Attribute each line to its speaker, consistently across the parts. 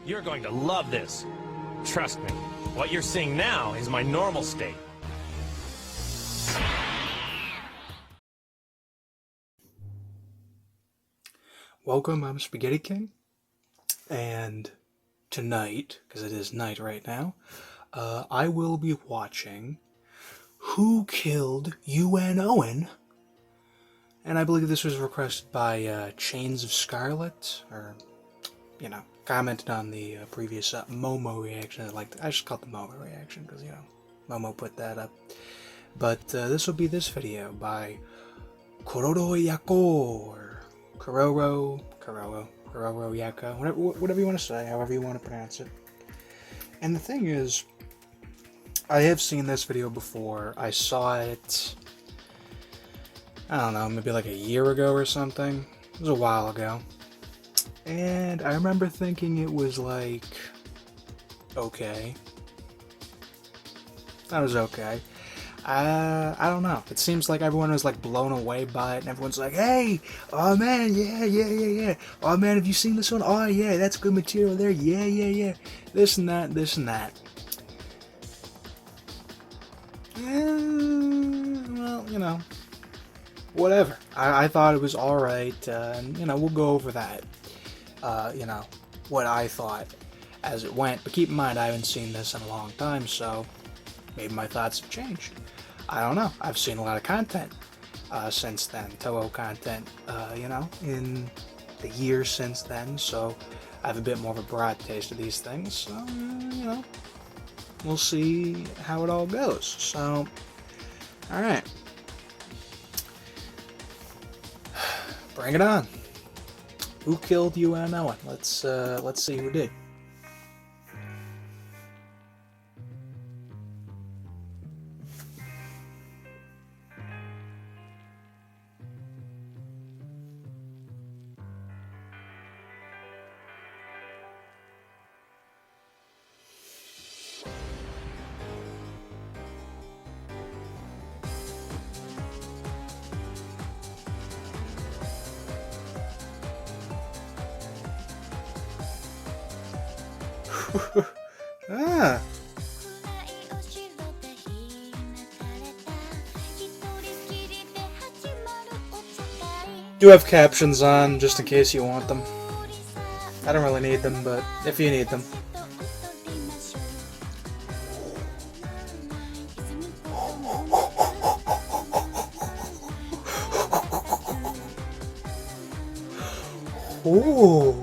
Speaker 1: You're going to love this. Trust me, what you're seeing now is my normal state.
Speaker 2: Welcome, I'm Spaghetti King, and tonight, because it is night right now, I will be watching Who Killed Owen? And I believe this was requested by Chains of Scarlet, or, commented on the previous Momo reaction. I just called it the Momo reaction, because, Momo put that up. But this will be this video by Kororo Yakoh, or Kororo, Yakoh, whatever you want to say, however you want to pronounce it. And the thing is, I have seen this video before. I saw it, I don't know, maybe like a year ago or something. It was a while ago. And I remember thinking it was like, okay. That was okay. I don't know. It seems like everyone was like blown away by it, and everyone's like, "Hey, oh man, yeah. Oh man, have you seen this one? Oh yeah, that's good material there. Yeah. This and that. Well, whatever. I thought it was all right, and we'll go over that. What I thought as it went. But keep in mind, I haven't seen this in a long time, so maybe my thoughts have changed. I don't know. I've seen a lot of content since then, Touhou content, in the years since then, so I have a bit more of a broad taste of these things, so, we'll see how it all goes. So, alright. Bring it on. Who killed Owen? Let's see who did. Ah. Do have captions on, just in case you want them. I don't really need them, but if you need them. Ooh.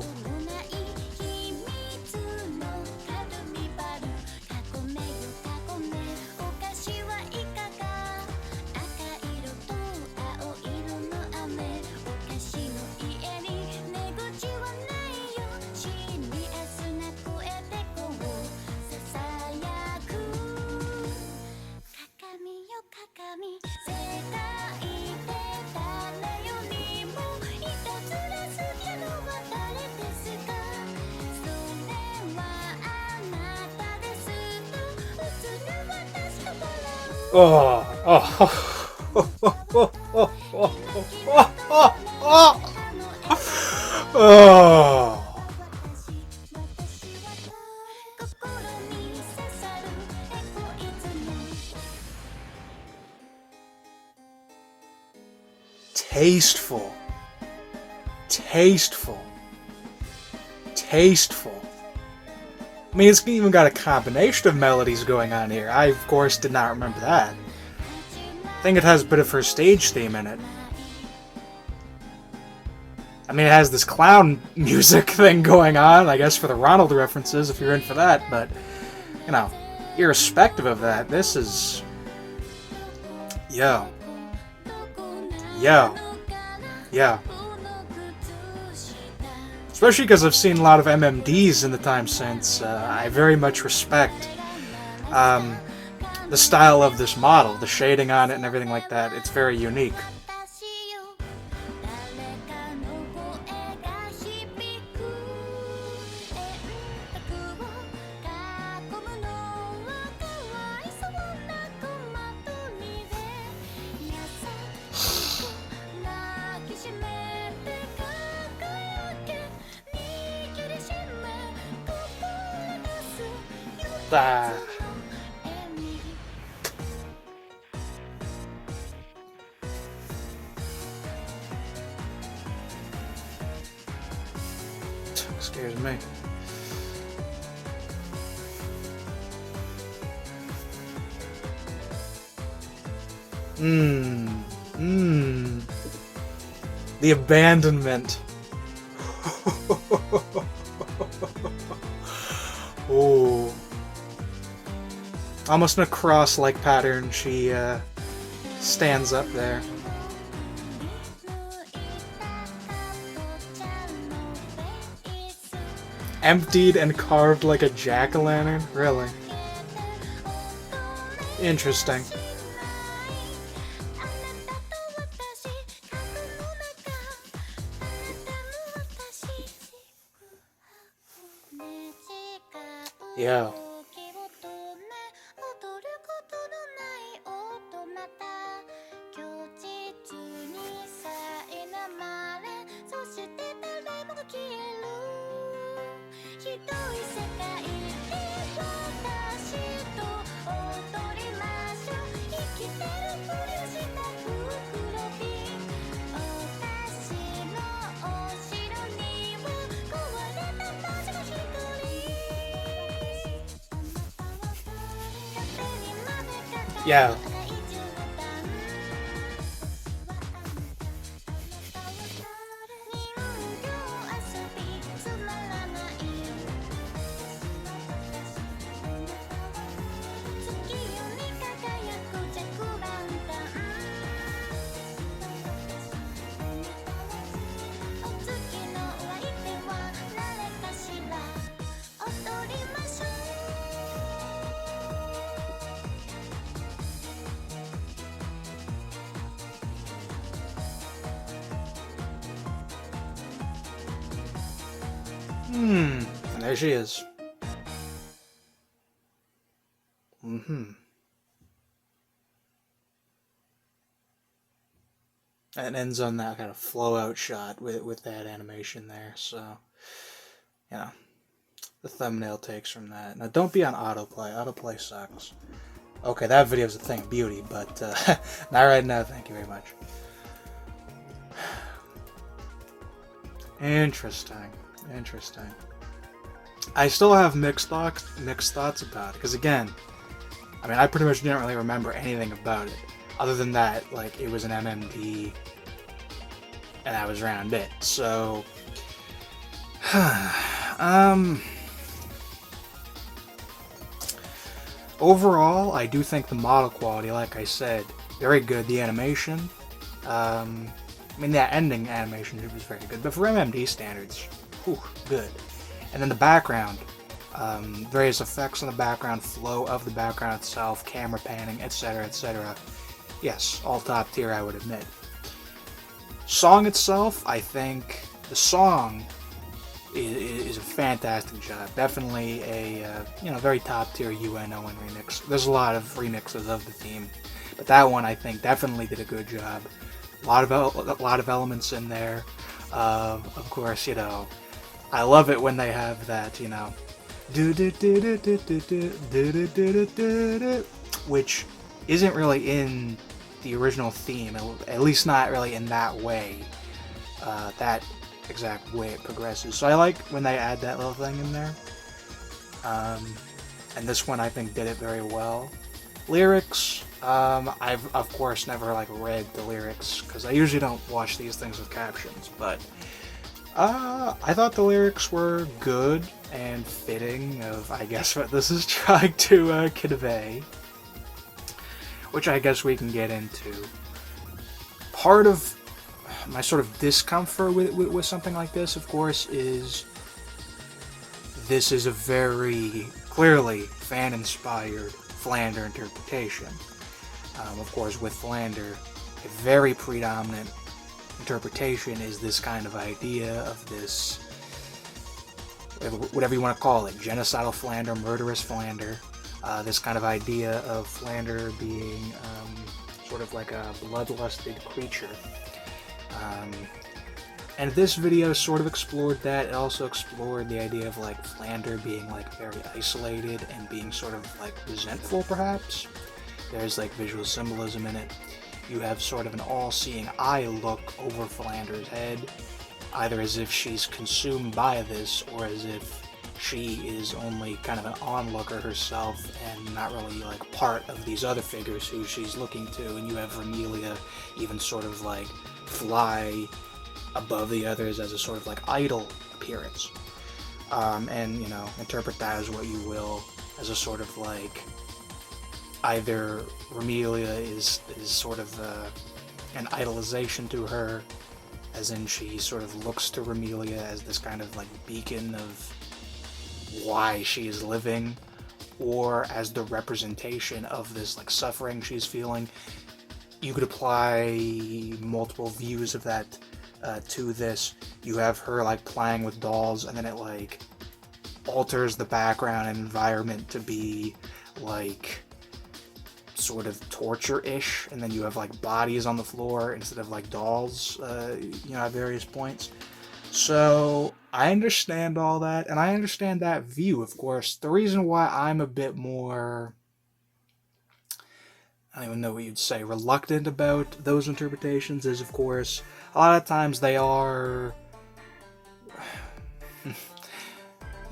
Speaker 2: Oh. Tasteful. I mean, it's even got a combination of melodies going on here. I, of course, did not remember that. I think it has a bit of her stage theme in it. I mean, it has this clown music thing going on, I guess, for the Ronald references, if you're in for that, but, irrespective of that, this is... Yo. Especially because I've seen a lot of MMDs in the time since. I very much respect the style of this model, the shading on it and everything like that. It's very unique. Ah. Scares me. The abandonment. Oh. Almost in a cross-like pattern, she stands up there. Emptied and carved like a jack-o'-lantern? Really? Interesting. Yeah. Yeah. And there she is. And ends on that kind of flow-out shot with that animation there, so, you know, the thumbnail takes from that. Now, don't be on autoplay. Autoplay sucks. Okay, that video's a thing of beauty, but not right now, thank you very much. Interesting. Interesting. I still have mixed thoughts about it, because again, I mean, I pretty much didn't really remember anything about it, other than that, like, it was an MMD, and that was around it, so, overall, I do think the model quality, like I said, very good. The animation, I mean, that ending animation was very good, but for MMD standards, whew, good. And then the background, various effects on the background, flow of the background itself, camera panning, etc., etc. Yes, all top tier, I would admit. Song itself, I think the song is a fantastic job. Definitely a very top tier Owen remix. There's a lot of remixes of the theme, but that one I think definitely did a good job. A lot of elements in there. Of course, I love it when they have that, which isn't really in the original theme, at least not really in that way, that exact way it progresses. So I like when they add that little thing in there, and this one I think did it very well. Lyrics, I've of course never read the lyrics because I usually don't watch these things with captions, but I thought the lyrics were good and fitting of, I guess, what this is trying to convey, which I guess we can get into. Part of my sort of discomfort with something like this, of course, is this is a very clearly fan-inspired Pheanir interpretation. Of course, with Pheanir, a very predominant interpretation is this kind of idea of this, whatever you want to call it, genocidal Pheanir, murderous Pheanir, this kind of idea of Pheanir being sort of like a bloodlusted creature, And this video sort of explored that. It also explored the idea of like Pheanir being like very isolated and being sort of like resentful, perhaps. There's like visual symbolism in it. You have sort of an all-seeing eye look over Pheanir's head, either as if she's consumed by this or as if she is only kind of an onlooker herself and not really like part of these other figures who she's looking to. And you have Vermelia even sort of like fly above the others as a sort of like idol appearance. And, you know, interpret that as what you will, as a sort of like, either Vermelia is sort of an idolization to her, as in she sort of looks to Vermelia as this kind of like beacon of why she is living, or as the representation of this like suffering she's feeling. You could apply multiple views of that to this. You have her like playing with dolls, and then it like alters the background and environment to be like sort of torture-ish, and then you have like bodies on the floor instead of like dolls, you know, at various points. So I understand all that, and I understand that view, of course. The reason why I'm a bit more, I don't even know what you'd say, reluctant about those interpretations is, of course, a lot of times they are,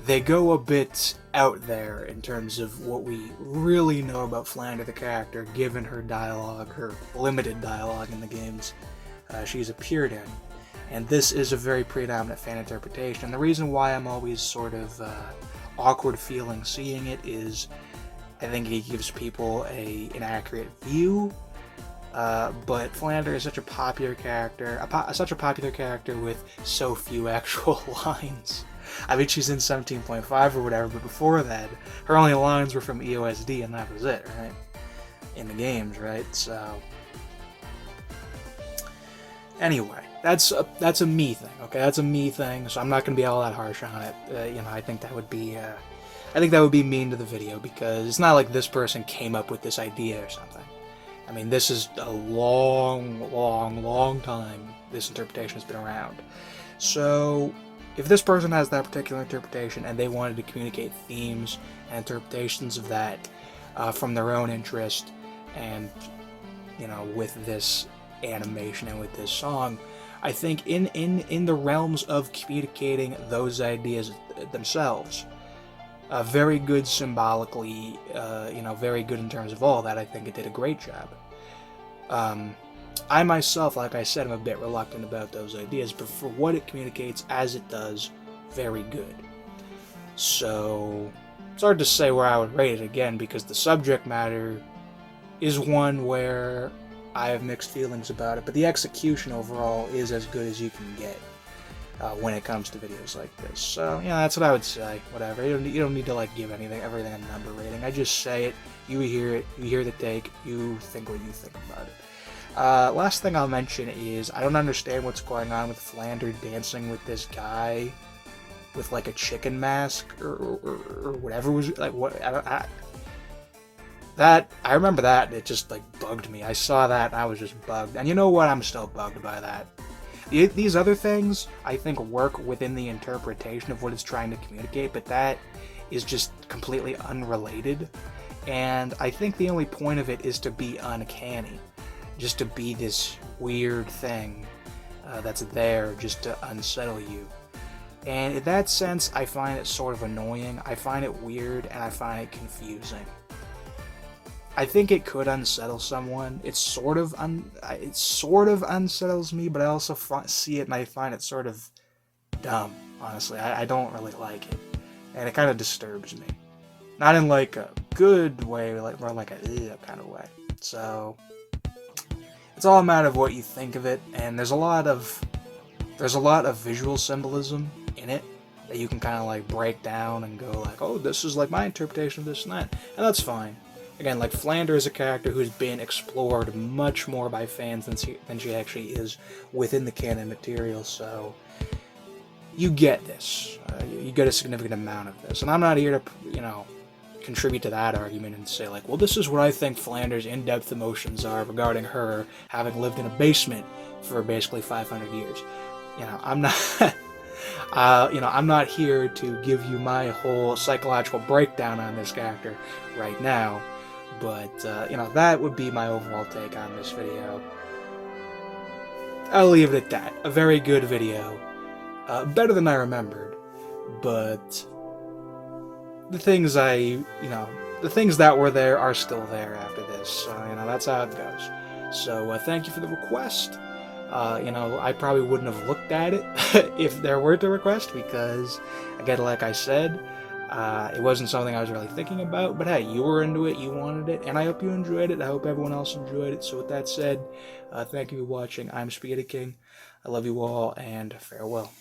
Speaker 2: they go a bit out there in terms of what we really know about Pheanir the character, given her dialogue, her limited dialogue in the games she's appeared in. And this is a very predominant fan interpretation. And the reason why I'm always sort of awkward feeling seeing it is I think it gives people an inaccurate view. But Pheanir is such a popular character, with so few actual lines. I mean, she's in 17.5 or whatever, but before that, her only lines were from EOSD, and that was it, right? In the games, right? So, anyway, that's a me thing, okay? That's a me thing, so I'm not gonna be all that harsh on it. You know, I think that would be mean to the video, because it's not like this person came up with this idea or something. I mean, this is a long time this interpretation has been around. So, if this person has that particular interpretation and they wanted to communicate themes and interpretations of that from their own interest, and, you know, with this animation and with this song, I think in the realms of communicating those ideas themselves, very good symbolically, you know, very good in terms of all that. I think it did a great job. I myself, like I said, am a bit reluctant about those ideas, but for what it communicates as it does, very good. So, it's hard to say where I would rate it again, because the subject matter is one where I have mixed feelings about it, but the execution overall is as good as you can get when it comes to videos like this. So, yeah, that's what I would say. Whatever. You don't need to like give everything a number rating. I just say it, you hear the take, you think what you think about it. Last thing I'll mention is I don't understand what's going on with Pheanir dancing with this guy with like a chicken mask or whatever was like what I remember that, and it just like bugged me. I saw that and I was just bugged. And you know what? I'm still bugged by that. These other things I think work within the interpretation of what it's trying to communicate, but that is just completely unrelated. And I think the only point of it is to be uncanny. Just to be this weird thing that's there just to unsettle you. And in that sense, I find it sort of annoying, I find it weird, and I find it confusing. I think it could unsettle someone. It sort of unsettles me, but I also see it and I find it sort of dumb, honestly. I don't really like it. And it kind of disturbs me. Not in like a good way, like more like a kind of way. So it's all a matter of what you think of it, and there's a lot of visual symbolism in it that you can kind of like break down and go like, oh, this is like my interpretation of this and that, and that's fine. Again, like Pheanir is a character who's been explored much more by fans than she actually is within the canon material, so you get this. You get a significant amount of this, and I'm not here to, you know, contribute to that argument and say like, well, this is what I think Pheanir's in-depth emotions are regarding her having lived in a basement for basically 500 years. I'm not, I'm not here to give you my whole psychological breakdown on this character right now, but, that would be my overall take on this video. I'll leave it at that. A very good video. Better than I remembered, but the things the things that were there are still there after this, so, that's how it goes. So, thank you for the request. I probably wouldn't have looked at it if there weren't a request, because, again, like I said, it wasn't something I was really thinking about, but hey, you were into it, you wanted it, and I hope you enjoyed it. I hope everyone else enjoyed it. So with that said, thank you for watching. I'm Spaghetti King. I love you all, and farewell.